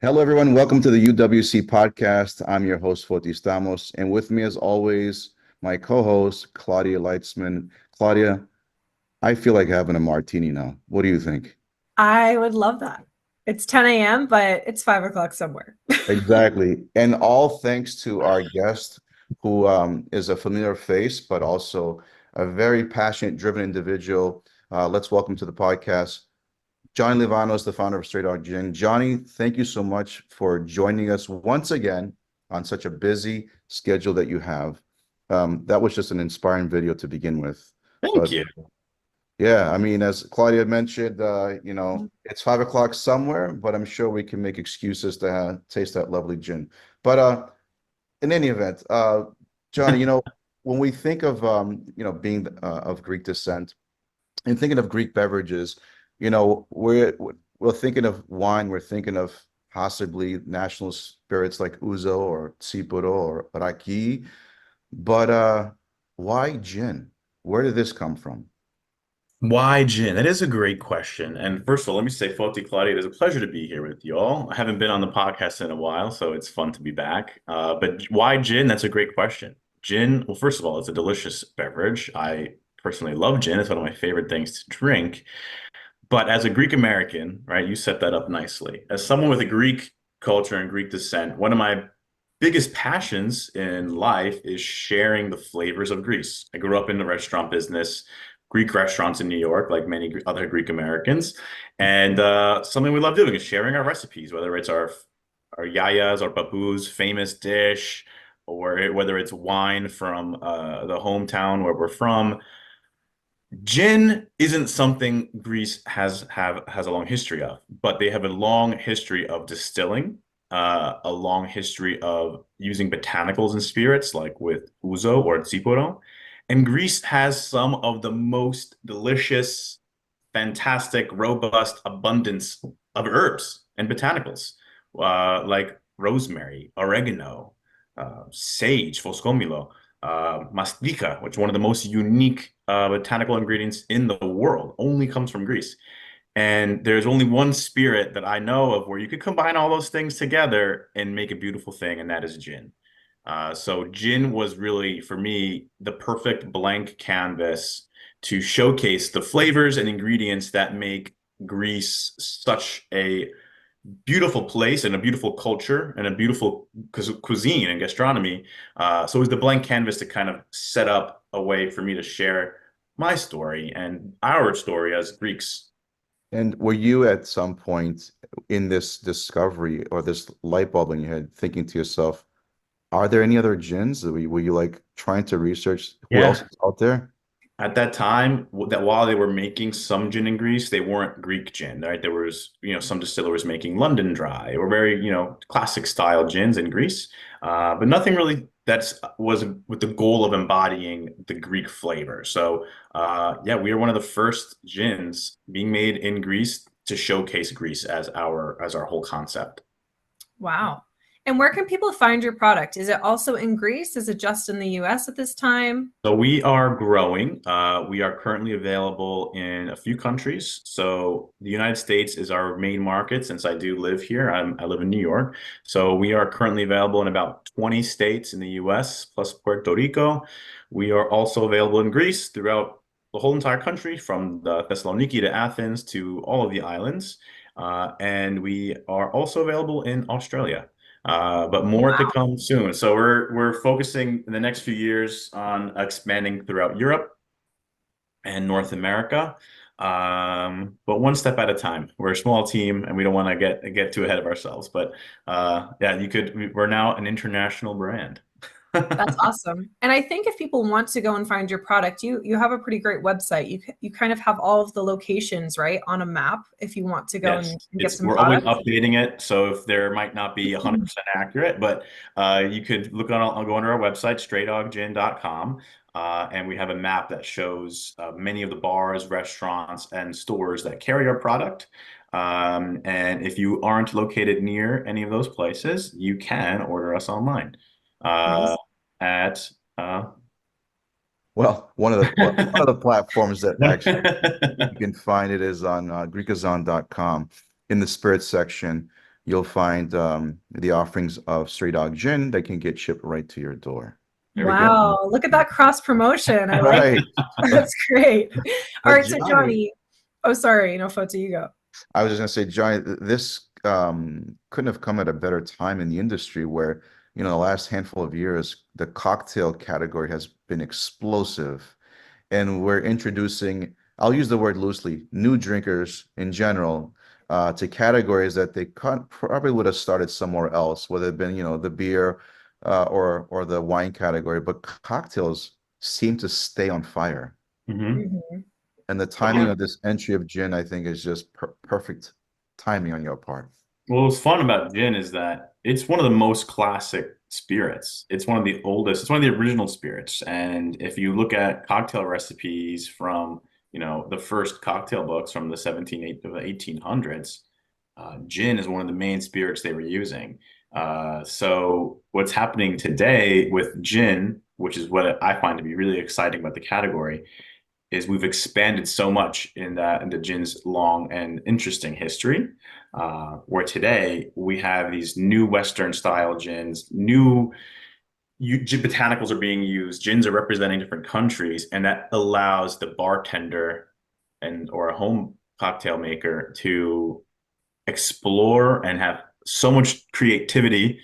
Hello, everyone. Welcome to the UWC podcast. I'm your host, Fotis Stamos, and with me, as always, my co-host, Claudia Leitzman. Claudia, I feel like having a martini now. What do you think? I would love that. It's 10 a.m., but it's 5 o'clock somewhere. Exactly. And all thanks to our guest, who is a familiar face, but also a very passionate, driven individual. Let's welcome to the podcast, Johnny Livanos, the founder of Straight Dog Gin. Johnny, thank you so much for joining us once again on such a busy schedule that you have. That was just an inspiring video to begin with. Thank But you. yeah, I mean, as Claudia mentioned, it's 5 o'clock somewhere, but I'm sure we can make excuses to taste that lovely gin. But in any event, Johnny, when we think of being of Greek descent, and thinking of Greek beverages, we're thinking of wine, we're thinking of possibly national spirits like ouzo or tsipuro or raki, but why gin? Where did this come from? Why gin? That is a great question. And first of all, let me say, Foti Claudia, it is a pleasure to be here with you all. I haven't been on the podcast in a while, so it's fun to be back. But why gin? That's a great question. Gin, well, first of all, it's a delicious beverage. I personally love gin. It's one of my favorite things to drink. But as a Greek American, right, you set that up nicely. As someone with a Greek culture and Greek descent, one of my biggest passions in life is sharing the flavors of Greece. I grew up in the restaurant business, Greek restaurants in New York, like many other Greek Americans, and something we love doing is sharing our recipes, whether it's our yayas, our babus, famous dish, or whether it's wine from the hometown where we're from. Gin isn't something Greece has a long history of, but they have a long history of distilling, a long history of using botanicals and spirits, like with ouzo or tsiporo. And Greece has some of the most delicious, fantastic, robust abundance of herbs and botanicals, like rosemary, oregano, sage, foscomilo, mastika, which is one of the most unique botanical ingredients in the world, only comes from Greece. And there's only one spirit that I know of where you could combine all those things together and make a beautiful thing, and that is gin. So gin was really, for me, the perfect blank canvas to showcase the flavors and ingredients that make Greece such a beautiful place and a beautiful culture and a beautiful cuisine and gastronomy. So it was the blank canvas to kind of set up a way for me to share my story and our story as Greeks. And were you at some point in this discovery or this light bulb in your head thinking to yourself, are there any other gins? Were you like trying to research who else Yeah. is out there? At that time, that while they were making some gin in Greece, they weren't Greek gin, right? There was, some distillers making London Dry or very, classic style gins in Greece, but nothing really that's was with the goal of embodying the Greek flavor. So, yeah, we are one of the first gins being made in Greece to showcase Greece as our whole concept. Wow. And where can people find your product? Is it also in Greece? Is it just in the US at this time? So we are growing. We are currently available in a few countries. So the United States is our main market since I do live here. I live in New York. So we are currently available in about 20 states in the US plus Puerto Rico. We are also available in Greece throughout the whole entire country, from the Thessaloniki to Athens to all of the islands. And we are also available in Australia, but more to come soon. So we're focusing in the next few years on expanding throughout Europe and North America, but one step at a time. We're a small team, and we don't want to get too ahead of ourselves. But yeah, we're now an international brand. That's awesome. And I think if people want to go and find your product, you have a pretty great website. You kind of have all of the locations, right, on a map if you want to go Yes, and get it's some we're always products. updating it, so if there might not be 100% accurate, but you could look on, I'll go onto our website, straydoggin.com, and we have a map that shows many of the bars, restaurants, and stores that carry our product. And if you aren't located near any of those places, you can order us online uh, Nice. at Well, one of the platforms that actually you can find it is on Greekazon.com in the spirit section. you'll find the offerings of Stray Dog Gin that can get shipped right to your door. There we go. Wow, look at that cross promotion. I like Right. That's great. All But right, so Johnny, Johnny, oh sorry, no, Fota, you go. I was just gonna say, Johnny, this couldn't have come at a better time in the industry where, the last handful of years, the cocktail category has been explosive. And we're introducing, I'll use the word loosely, new drinkers in general, to categories that they probably would have started somewhere else, whether it been, the beer or the wine category, but cocktails seem to stay on fire. Hmm. Mhm. And the timing of this entry of gin, I think, is just perfect timing on your part. Well, what's fun about gin is that it's one of the most classic spirits. It's one of the oldest, it's one of the original spirits. And if you look at cocktail recipes from, the first cocktail books from the 1800s, gin is one of the main spirits they were using. So what's happening today with gin, which is what I find to be really exciting about the category, is we've expanded so much in the gin's long and interesting history, where today we have these new Western style gins, gin botanicals are being used, gins are representing different countries, and that allows the bartender and or a home cocktail maker to explore and have so much creativity.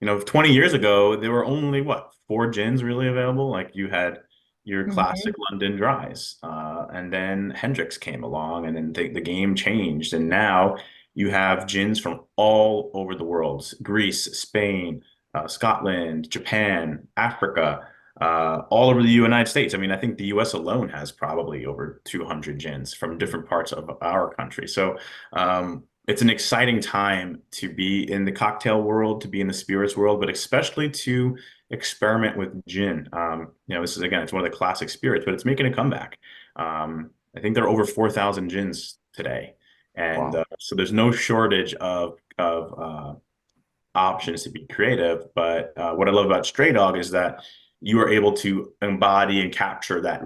20 years ago, there were only what, four gins really available? Like you had your Mhm. classic London dries, and then Hendrix came along, and then the game changed. And now you have gins from all over the world: Greece, Spain, Scotland, Japan, Africa, all over the United States. I mean, I think the US alone has probably over 200 gins from different parts of our country. So, it's an exciting time to be in the cocktail world, to be in the spirits world, but especially to experiment with gin. This is again, it's one of the classic spirits, but it's making a comeback. I think there are over 4,000 gins today, and Wow. so there's no shortage of options to be creative. But what I love about Stray Dog is that you are able to embody and capture that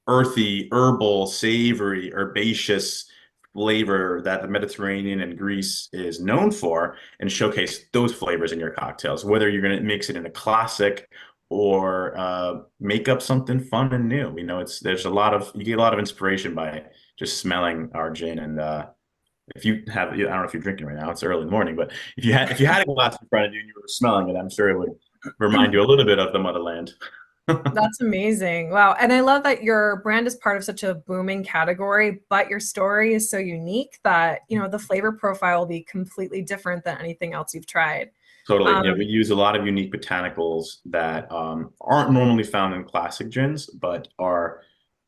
earthy, herbal, savory, herbaceous flavor that the Mediterranean and Greece is known for, and showcase those flavors in your cocktails, whether you're going to mix it in a classic or make up something fun and new. You get a lot of inspiration by just smelling our gin. And if you have, I don't know if you're drinking right now, it's early in the morning, but if you had a glass in front of you and you were smelling it, I'm sure it would remind you a little bit of the motherland. That's amazing. Wow. And I love that your brand is part of such a booming category, but your story is so unique that, the flavor profile will be completely different than anything else you've tried. Totally. Um, Yeah, we use a lot of unique botanicals that aren't normally found in classic gins, but are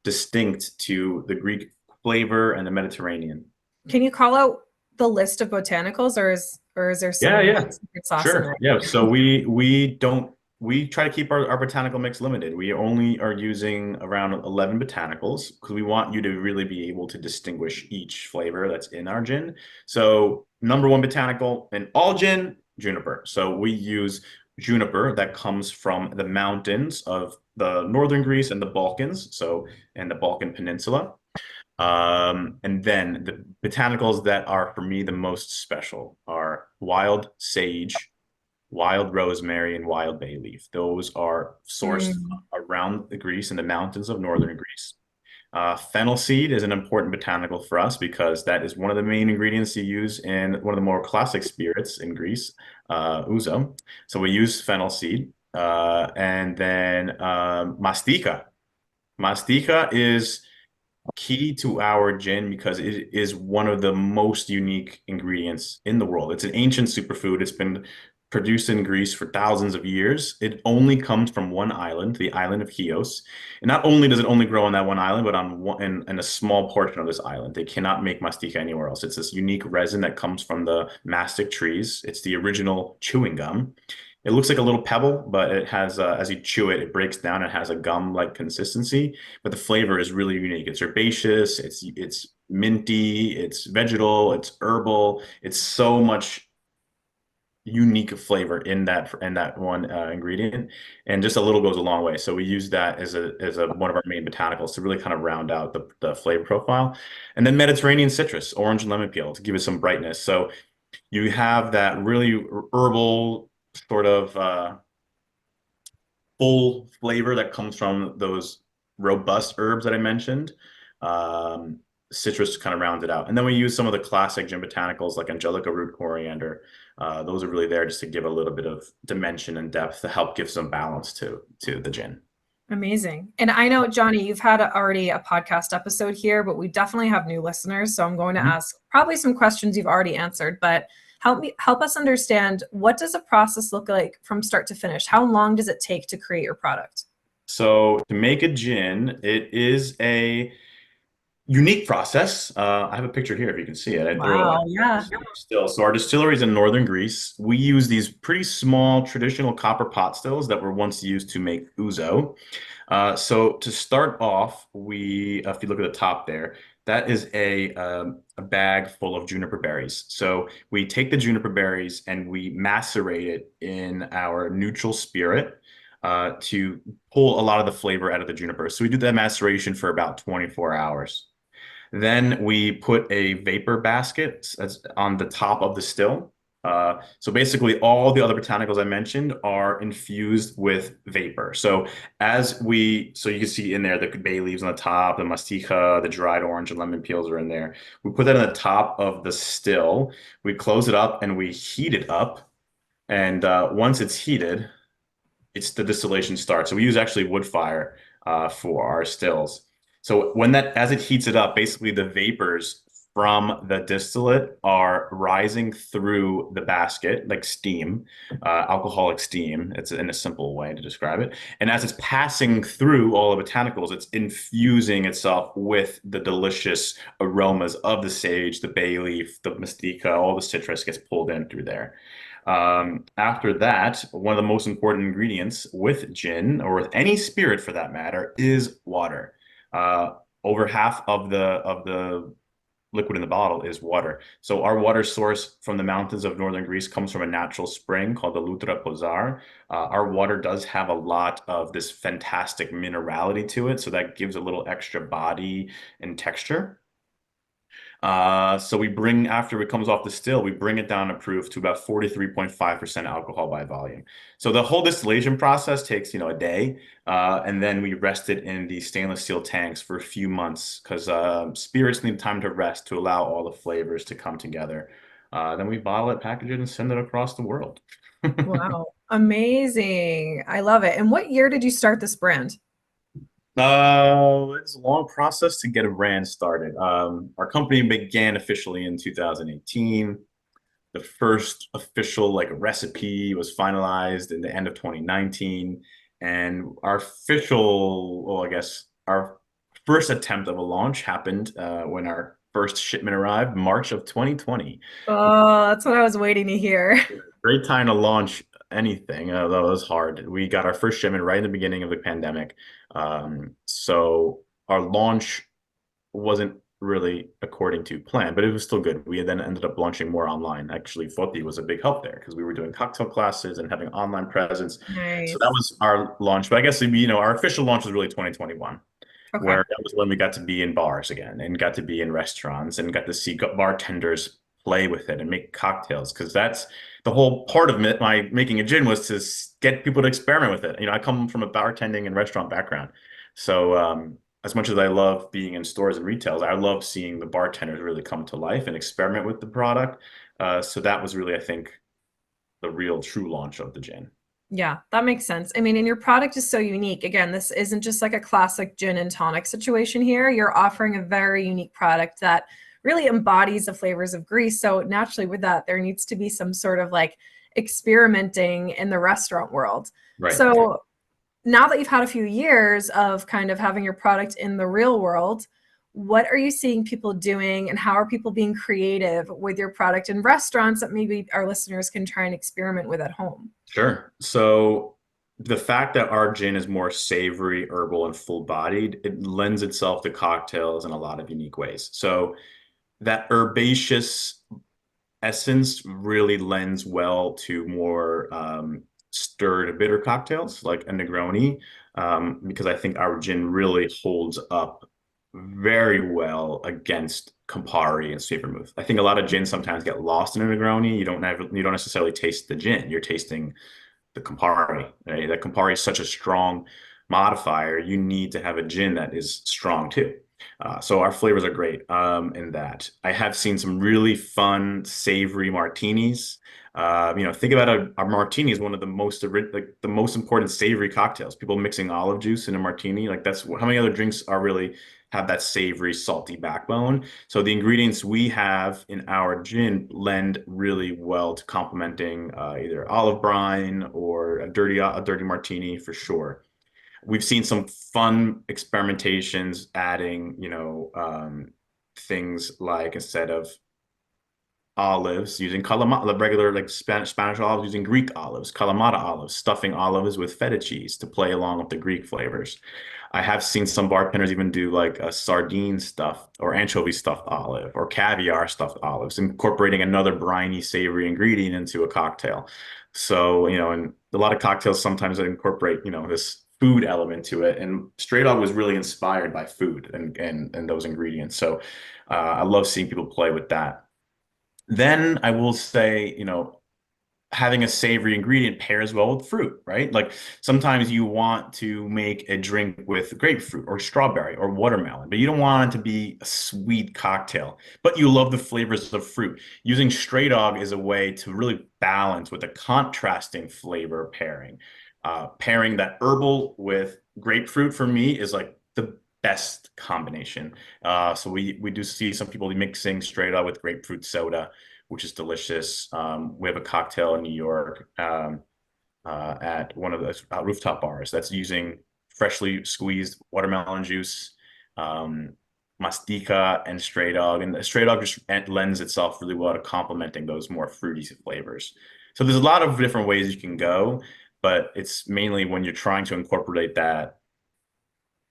distinct to the Greek flavor and the Mediterranean. can you call out the list of botanicals or is there Yeah, some yeah, like secret sauce in sure. there? Yeah. So we try to keep our botanical mix limited. We only are using around 11 botanicals because we want you to really be able to distinguish each flavor that's in our gin. So number one botanical in all gin, juniper. So we use juniper that comes from the mountains of the northern Greece and the Balkans, and the Balkan Peninsula. And then the botanicals that are for me the most special are wild sage, wild rosemary, and wild bay leaf. Those are sourced Mm, around the Greece and the mountains of northern Greece. Fennel seed is an important botanical for us because that is one of the main ingredients you use in one of the more classic spirits in Greece, ouzo. So we use fennel seed. And then mastika. Mastika is key to our gin because it is one of the most unique ingredients in the world. It's an ancient superfood. It's been produced in Greece for thousands of years. It only comes from one island, the island of Chios. And not only does it only grow on that one island, but in a small portion of this island. They cannot make mastica anywhere else. It's this unique resin that comes from the mastic trees. It's the original chewing gum. It looks like a little pebble, but it has, as you chew it, it breaks down. It has a gum-like consistency, but the flavor is really unique. It's herbaceous, it's minty, it's vegetal, it's herbal. It's so much unique flavor in that one ingredient, and just a little goes a long way. So we use that as a one of our main botanicals to really kind of round out the flavor profile, and then Mediterranean citrus, orange and lemon peel to give it some brightness. So you have that really herbal sort of full flavor that comes from those robust herbs that I mentioned. Um, Citrus to kind of round it out. And then we use some of the classic gin botanicals like Angelica root coriander. Those are really there just to give a little bit of dimension and depth to help give some balance to the gin. Amazing. And I know, Johnny, you've had already a podcast episode here, but we definitely have new listeners. So I'm going to ask probably some questions you've already answered, but help us understand, what does a process look like from start to finish? How long does it take to create your product? So to make a gin, it is a unique process. I have a picture here if you can see it. I threw Wow, it yeah. still. So our distillery is in northern Greece. We use these pretty small traditional copper pot stills that were once used to make ouzo. So to start off, if you look at the top there, that is a bag full of juniper berries. So we take the juniper berries and we macerate it in our neutral spirit to pull a lot of the flavor out of the juniper. So we do that maceration for about 24 hours. Then we put a vapor basket that's on the top of the still. So basically, all the other botanicals I mentioned are infused with vapor. So so you can see in there the bay leaves on the top, the masticha, the dried orange and lemon peels are in there. We put that on the top of the still. We close it up and we heat it up. And once it's heated, it's the distillation starts. So we use actually wood fire for our stills. So as it heats it up, basically the vapors from the distillate are rising through the basket like steam, alcoholic steam. It's in a simple way to describe it. And as it's passing through all the botanicals, it's infusing itself with the delicious aromas of the sage, the bay leaf, the mastica, all the citrus gets pulled in through there. After that, one of the most important ingredients with gin, or with any spirit for that matter, is water. Uh, Over half of the liquid in the bottle is water. So our water source from the mountains of northern Greece comes from a natural spring called the Lutra Pozar. Our water does have a lot of this fantastic minerality to it, so that gives a little extra body and texture. So after it comes off the still, we bring it down to proof to about 43.5% alcohol by volume. So the whole distillation process takes, a day. And then we rest it in the stainless steel tanks for a few months because spirits need time to rest to allow all the flavors to come together. Then we bottle it, package it, and send it across the world. Wow. Amazing. I love it. And what year did you start this brand? It's a long process to get a brand started. Our company began officially in 2018. The first official recipe was finalized in the end of 2019, and I guess our first attempt of a launch happened when our first shipment arrived, March of 2020. Oh, that's what I was waiting to hear. Great time to launch anything, although it was hard. We got our first shipment right in the beginning of the pandemic. So our launch wasn't really according to plan, but it was still good. We then ended up launching more online. Actually, Foti was a big help there because we were doing cocktail classes and having online presence. So that Nice. was our launch. But I guess, our official launch was really 2021, Okay. where that was when we got to be in bars again and got to be in restaurants and got to see bartenders play with it and make cocktails. Because that's the whole part of my making a gin was to get people to experiment with it. I come from a bartending and restaurant background. So as much as I love being in stores and retails, I love seeing the bartenders really come to life and experiment with the product. So that was really, I think, the real true launch of the gin. Yeah, that makes sense. I mean, and your product is so unique. Again, this isn't just like a classic gin and tonic situation here. You're offering a very unique product that really embodies the flavors of Greece. So naturally with that, there needs to be some sort of experimenting in the restaurant world. Right. So now that you've had a few years of kind of having your product in the real world, what are you seeing people doing and how are people being creative with your product in restaurants that maybe our listeners can try and experiment with at home? Sure. So the fact that our gin is more savory, herbal, and full-bodied, it lends itself to cocktails in a lot of unique ways. So that herbaceous essence really lends well to more stirred bitter cocktails like a Negroni, because I think our gin really holds up very well against Campari and Savermouth. I think a lot of gin sometimes get lost in a Negroni. You don't necessarily taste the gin. You're tasting the Campari. Right? That Campari is such a strong modifier. You need to have a gin that is strong too. So our flavors are great in that. I have seen some really fun savory martinis. Think about a martini is one of the the most important savory cocktails. People mixing olive juice in a martini, like that's how many other drinks are really have that savory, salty backbone. So the ingredients we have in our gin lend really well to complementing either olive brine or a dirty martini for sure. We've seen some fun experimentations adding, things like instead of olives using Kalamata, regular like Spanish olives using Greek olives, Kalamata olives, stuffing olives with feta cheese to play along with the Greek flavors. I have seen some bartenders even do like a sardine stuffed or anchovy stuffed olive or caviar stuffed olives, incorporating another briny, savory ingredient into a cocktail. So, and a lot of cocktails sometimes incorporate, this food element to it. And Stray Dog was really inspired by food and those ingredients. So I love seeing people play with that. Then I will say, having a savory ingredient pairs well with fruit, right? Like sometimes you want to make a drink with grapefruit or strawberry or watermelon, but you don't want it to be a sweet cocktail, but you love the flavors of fruit. Using Stray Dog is a way to really balance with a contrasting flavor pairing. Pairing that herbal with grapefruit for me is like the best combination. So we do see some people mixing Stray Dog with grapefruit soda, which is delicious. We have a cocktail in New York at one of the rooftop bars that's using freshly squeezed watermelon juice, mastica, and Stray Dog. And the Stray Dog just lends itself really well to complementing those more fruity flavors. So there's a lot of different ways you can go, but it's mainly when you're trying to incorporate that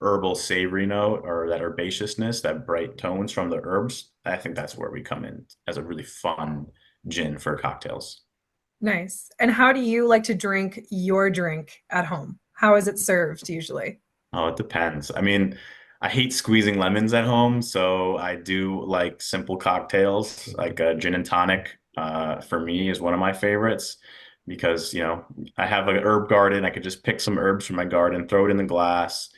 herbal savory note or that herbaceousness, that bright tones from the herbs. I think that's where we come in as a really fun gin for cocktails. Nice. And how do you like to drink your drink at home? How is it served usually? Oh, it depends. I mean, I hate squeezing lemons at home, so I do like simple cocktails, like a gin and tonic. For me, is one of my favorites because I have an herb garden. I could just pick some herbs from my garden, throw it in the glass,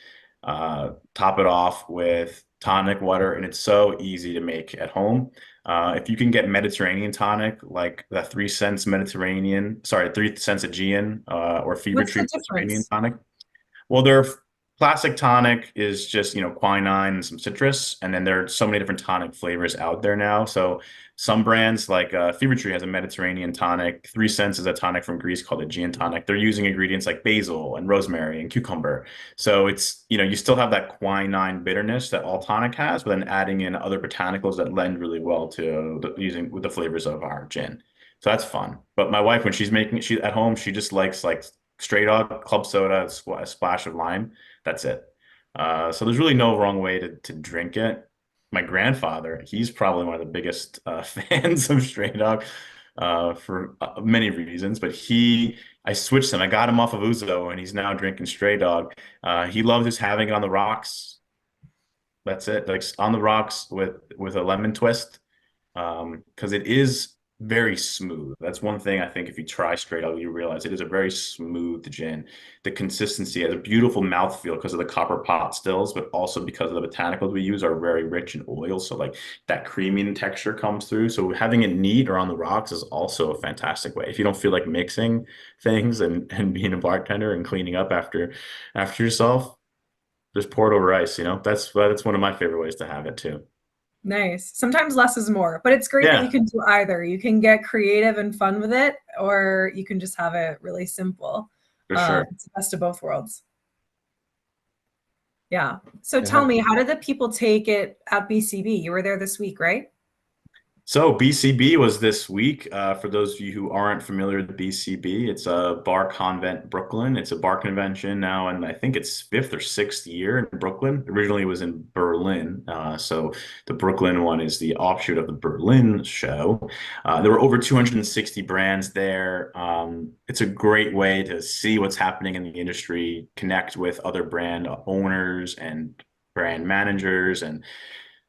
top it off with tonic water, and it's so easy to make at home. If you can get Mediterranean tonic, like the 3 cents Mediterranean, sorry, 3 cents Aegean, or Fever What's Tree the Mediterranean difference? tonic. Well, their classic tonic is just, quinine and some citrus, and then there are so many different tonic flavors out there now. So some brands like Fever Tree has a Mediterranean tonic. 3 Cents is a tonic from Greece called Aegean tonic. They're using ingredients like basil and rosemary and cucumber. So it's, you still have that quinine bitterness that all tonic has, but then adding in other botanicals that lend really well to using with the flavors of our gin. So that's fun. But my wife, when she's making it, she at home, she just likes like straight up club soda, a splash of lime. That's it. So there's really no wrong way to drink it. My grandfather, he's probably one of the biggest fans of Stray Dog for many reasons, but I switched him. I got him off of Uzo, and he's now drinking Stray Dog. He loves just having it on the rocks. That's it, like on the rocks with a lemon twist, because it is very smooth. That's one thing I think if you try Straight Up, you realize it is a very smooth gin. The consistency has a beautiful mouthfeel because of the copper pot stills, but also because of the botanicals we use are very rich in oil. So like that creamy texture comes through. So having it neat or on the rocks is also a fantastic way. If you don't feel like mixing things and being a bartender and cleaning up after yourself, just pour it over ice, That's one of my favorite ways to have it too. Nice. Sometimes less is more, but it's great that you Yeah, can do either. You can get creative and fun with it, or you can just have it really simple. for sure. It's the best of both worlds. Yeah. So tell Yeah. me, how did the people take it at BCB? You were there this week, right? So BCB was this week. For those of you who aren't familiar with BCB, it's a bar convent Brooklyn. It's a bar convention now, and I think it's fifth or sixth year in Brooklyn. Originally, it was in Berlin. So the Brooklyn one is the offshoot of the Berlin show. There were over 260 brands there. It's a great way to see what's happening in the industry, connect with other brand owners and brand managers, and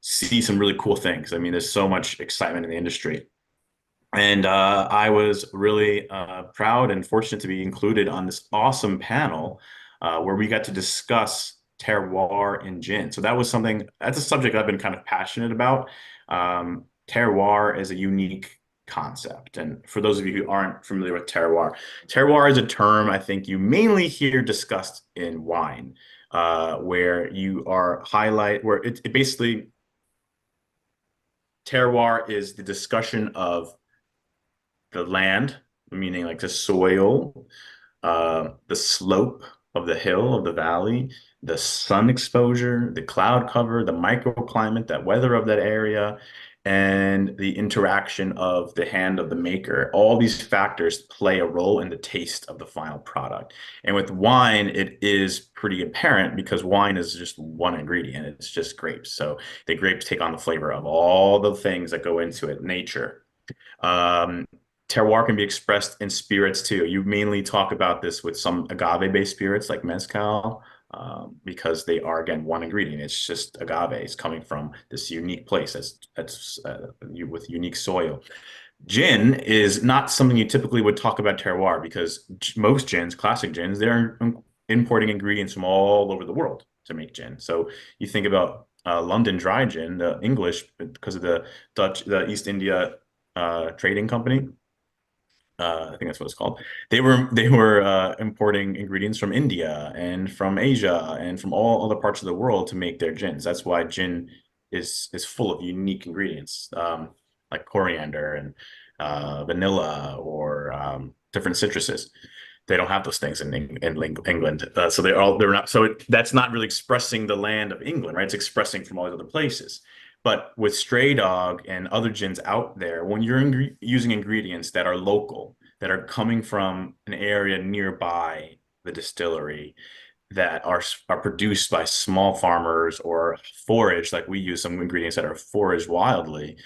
see some really cool things. I mean, there's so much excitement in the industry. And I was really proud and fortunate to be included on this awesome panel where we got to discuss terroir and gin. So that was something, that's a subject I've been kind of passionate about. Terroir is a unique concept. And for those of you who aren't familiar with terroir, terroir is a term I think you mainly hear discussed in wine, where you are where it basically terroir is the discussion of the land, meaning like the soil, the slope of the hill, of the valley, the sun exposure, the cloud cover, the microclimate, that weather of that area, and the interaction of the hand of the maker. All these factors play a role in the taste of the final product. And with wine, it is pretty apparent because wine is just one ingredient. It's just grapes. So the grapes take on the flavor of all the things that go into it, nature. Um, Terroir can be expressed in spirits too. You mainly talk about this with some agave-based spirits like mezcal, because they are, again, one ingredient. It's just agave. It's coming from this unique place with unique soil. Gin is not something you typically would talk about terroir because most gins, classic gins, they're importing ingredients from all over the world to make gin. So you think about London Dry Gin, the English, because of the East India trading company. I think that's what it's called. They were importing ingredients from India and from Asia and from all other parts of the world to make their gins. That's why gin is full of unique ingredients, like coriander and vanilla or different citruses. They don't have those things in England, so they're not. So that's not really expressing the land of England, right? It's expressing from all these other places. But with Stray Dog and other gins out there, when you're using ingredients that are local, that are coming from an area nearby the distillery, that are produced by small farmers or foraged, like we use some ingredients that are foraged wildly,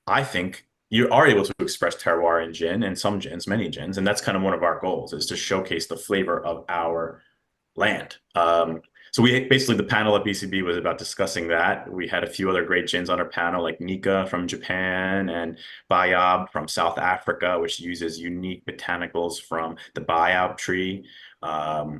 I think you are able to express terroir in gin and some gins, many gins, and that's kind of one of our goals is to showcase the flavor of our land. So we basically, the panel at BCB was about discussing that. We had a few other great gins on our panel, like Nika from Japan and Bayab from South Africa, which uses unique botanicals from the Bayab tree. Yeah,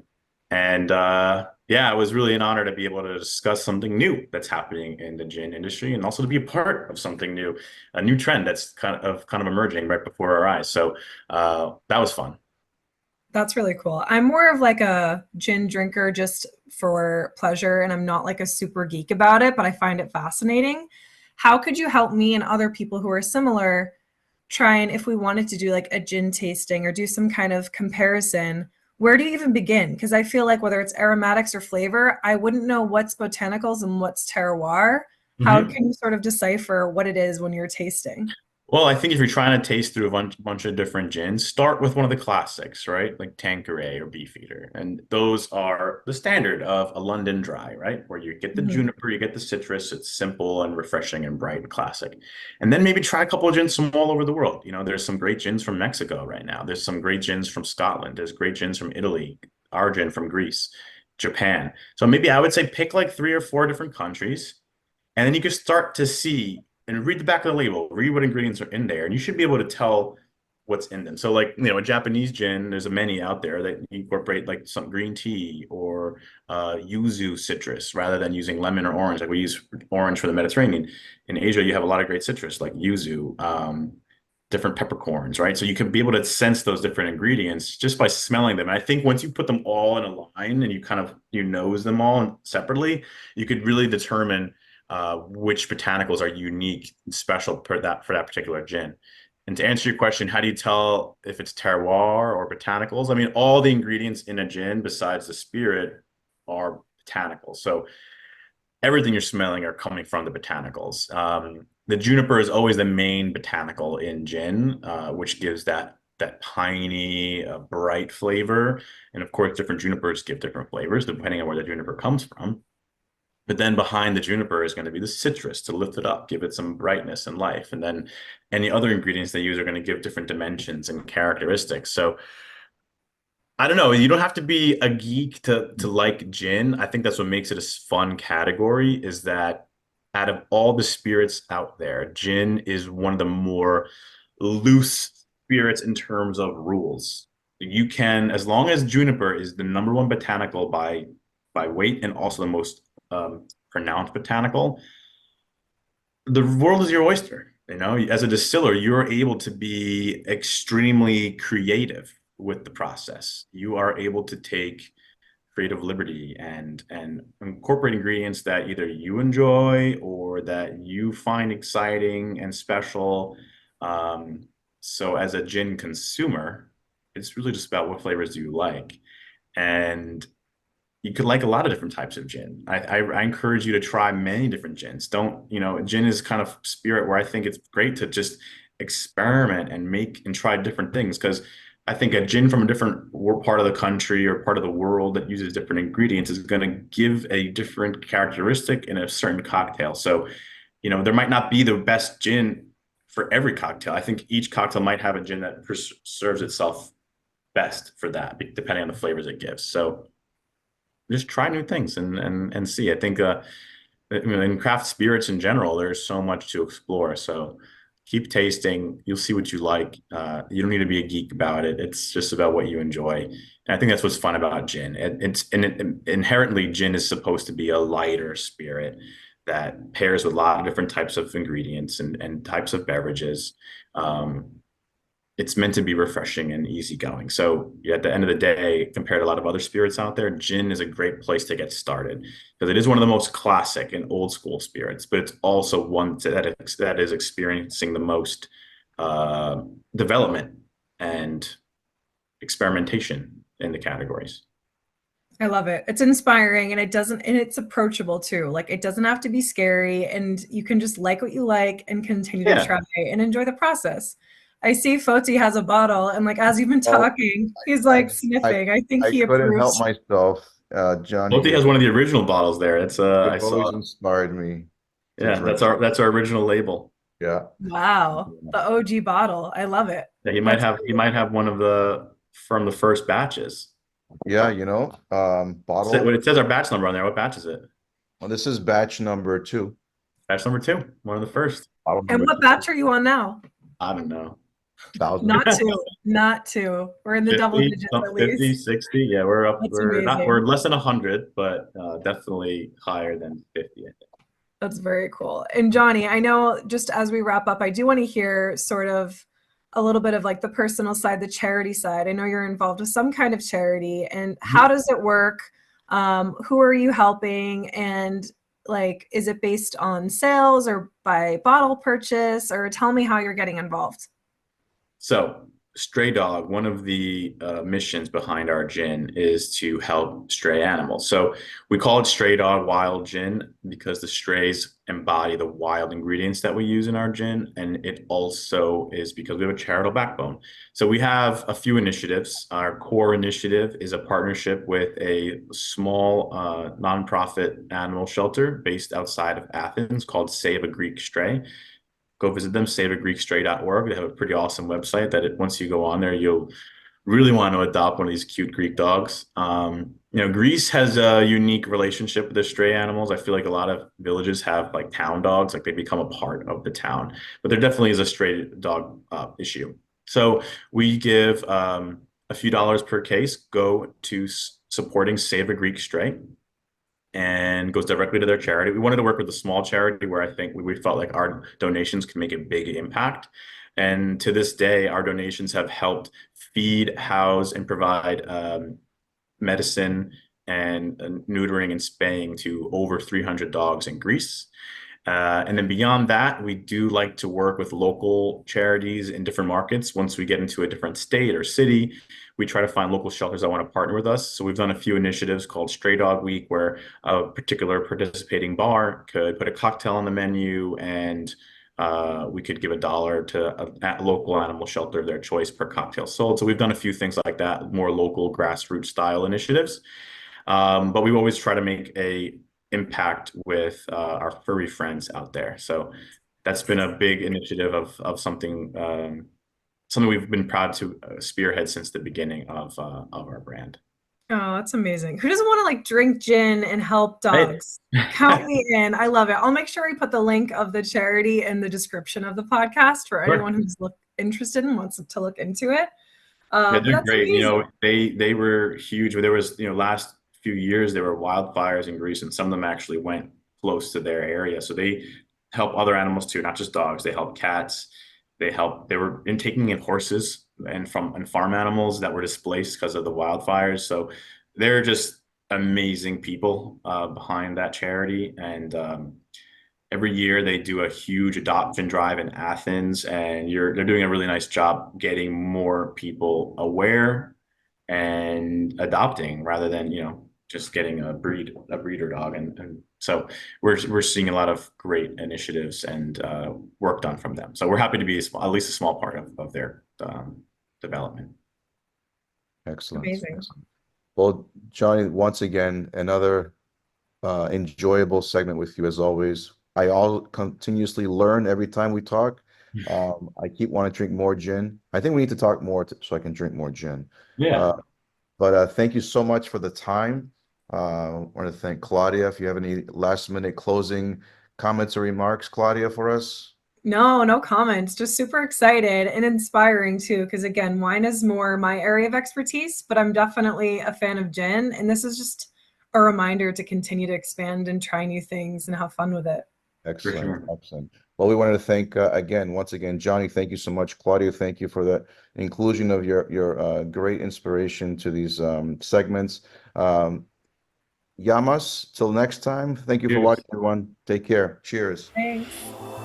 it was really an honor to be able to discuss something new that's happening in the gin industry, and also to be a part of something new, a new trend that's kind of emerging right before our eyes. So that was fun. That's really cool. I'm more of like a gin drinker just for pleasure, and I'm not like a super geek about it, but I find it fascinating. How could you help me and other people who are similar try and, if we wanted to do like a gin tasting or do some kind of comparison, where do you even begin? Because I feel like whether it's aromatics or flavor, I wouldn't know what's botanicals and what's terroir. How Mhm. can you sort of decipher what it is when you're tasting? Well, I think if you're trying to taste through a bunch of different gins, start with one of the classics, right? Like Tanqueray or Beefeater. And those are the standard of a London dry, right? Where you get the Mhm. juniper, you get the citrus. It's simple and refreshing and bright and classic. And then maybe try a couple of gins from all over the world. You know, there's some great gins from Mexico right now. There's some great gins from Scotland. There's great gins from Italy, our gin from Greece, Japan. So maybe I would say pick like 3 or 4 different countries, and then you can start to see and read the back of the label, read what ingredients are in there, and you should be able to tell what's in them. So, like, a Japanese gin, there's a many out there that incorporate like some green tea or yuzu citrus rather than using lemon or orange. Like we use orange for the Mediterranean. In Asia, you have a lot of great citrus like yuzu, different peppercorns, right? So you can be able to sense those different ingredients just by smelling them. And I think once you put them all in a line and you nose them all separately, you could really determine which botanicals are unique and special for that particular gin. And to answer your question, how do you tell if it's terroir or botanicals? I mean, all the ingredients in a gin besides the spirit are botanicals. So everything you're smelling are coming from the botanicals. the juniper is always the main botanical in gin, which gives that piney, bright flavor. And of course, different junipers give different flavors depending on where the juniper comes from. But then behind the juniper is going to be the citrus to lift it up, give it some brightness and life. And then any other ingredients they use are going to give different dimensions and characteristics. So I don't know. You don't have to be a geek to like gin. I think that's what makes it a fun category, is that out of all the spirits out there, gin is one of the more loose spirits in terms of rules. You can, as long as juniper is the number one botanical by weight and also the most pronounced botanical, the world is your oyster. You know, as a distiller, you're able to be extremely creative with the process. You are able to take creative liberty and incorporate ingredients that either you enjoy or that you find exciting and special. So as a gin consumer, it's really just about what flavors do you like. And you could like a lot of different types of gin. I encourage you to try many different gins. Don't, you know, gin is kind of spirit where I think it's great to just experiment and make and try different things, because I think a gin from a different part of the country or part of the world that uses different ingredients is going to give a different characteristic in a certain cocktail. So, you know, there might not be the best gin for every cocktail. I think each cocktail might have a gin that serves itself best for that, depending on the flavors it gives. So just try new things and see. I think in craft spirits in general, there's so much to explore. So keep tasting. You'll see what you like. You don't need to be a geek about it. It's just about what you enjoy. And I think that's what's fun about gin. Inherently, gin is supposed to be a lighter spirit that pairs with a lot of different types of ingredients and types of beverages. It's meant to be refreshing and easygoing. So at the end of the day, compared to a lot of other spirits out there, gin is a great place to get started, because it is one of the most classic and old school spirits, but it's also one that is experiencing the most development and experimentation in the categories. I love it. It's inspiring, and it's approachable too. Like, it doesn't have to be scary, and you can just like what you like and continue to try and enjoy the process. I see Foti has a bottle, and like, as you've been talking, he's like sniffing. I think he couldn't help approves. myself. Johnny, Loti has one of the original bottles there. It's I always saw. inspired me to Yeah, drink. that's our original label. Yeah. Wow, the OG bottle. I love it. Yeah, he That's might have one of from the first batches. Yeah, you know, bottle. It says our batch number on there. What batch is it? Well, this is batch number 2. Batch number 2, one of the first. Bottle And number what batch are you on now? I don't know. 1,000. Not two, not two. We're in the double 50, digits at 50, least. 60. Yeah, we're up. That's We're not. amazing. We're less than 100, but definitely higher than 50. I think. That's very cool. And Johnny, I know, just as we wrap up, I do want to hear sort of a little bit of like the personal side, the charity side. I know you're involved with some kind of charity, and how does it work? Who are you helping? And like, is it based on sales or by bottle purchase? Or tell me how you're getting involved. So, Stray Dog, one of the missions behind our gin is to help stray animals. So we call it Stray Dog Wild Gin because the strays embody the wild ingredients that we use in our gin. And it also is because we have a charitable backbone. So we have a few initiatives. Our core initiative is a partnership with a small nonprofit animal shelter based outside of Athens called Save a Greek Stray. Go visit them, saveagreekstray.org. They have a pretty awesome website that once you go on there, you'll really want to adopt one of these cute Greek dogs. Greece has a unique relationship with the stray animals. I feel like a lot of villages have like town dogs, like they become a part of the town, but there definitely is a stray dog issue. So we give a few dollars per case, go to supporting Save a Greek Stray, and goes directly to their charity. We wanted to work with a small charity where I think we felt like our donations could make a big impact. And to this day, our donations have helped feed, house, and provide medicine and neutering and spaying to over 300 dogs in Greece. And then beyond that, we do like to work with local charities in different markets. Once we get into a different state or city, we try to find local shelters that want to partner with us. So we've done a few initiatives called Stray Dog Week, where a particular participating bar could put a cocktail on the menu and we could give $1 to a local animal shelter of their choice per cocktail sold. So we've done a few things like that, more local grassroots style initiatives. But we always try to make a impact with our furry friends out there. So that's been a big initiative of something something we've been proud to spearhead since the beginning of our brand. Oh, that's amazing. Who doesn't want to like drink gin and help Right. dogs? Count me in. I love it. I'll make sure we put the link of the charity in the description of the podcast for Sure. anyone who's interested and wants to look into it. Yeah, But they're that's great. You amazing. know, they were huge. There was, last few years there were wildfires in Greece, and some of them actually went close to their area. So they help other animals too, not just dogs. They help cats. They were taking in horses and farm animals that were displaced because of the wildfires. So they're just amazing people behind that charity. And every year they do a huge adoption drive in Athens, and they're doing a really nice job getting more people aware and adopting rather than just getting a breeder dog. And so we're seeing a lot of great initiatives and work done from them. So we're happy to be at least a small part of their development. Excellent. Amazing. Excellent. Well, Johnny, once again, another enjoyable segment with you as always. I all continuously learn every time we talk. I keep wanting to drink more gin. I think we need to talk more so I can drink more gin. Yeah. But thank you so much for the time. I want to thank Claudia. If you have any last minute closing comments or remarks, Claudia, for us. No, no comments. Just super excited and inspiring too, because again, wine is more my area of expertise, but I'm definitely a fan of gin. And this is just a reminder to continue to expand and try new things and have fun with it. For Excellent. sure. Excellent. Well, we wanted to thank once again, Johnny. Thank you so much, Claudia. Thank you for the inclusion of your great inspiration to these segments. Yamas, till next time. Thank you for Cheers. watching, everyone. Take care. Cheers. Thanks.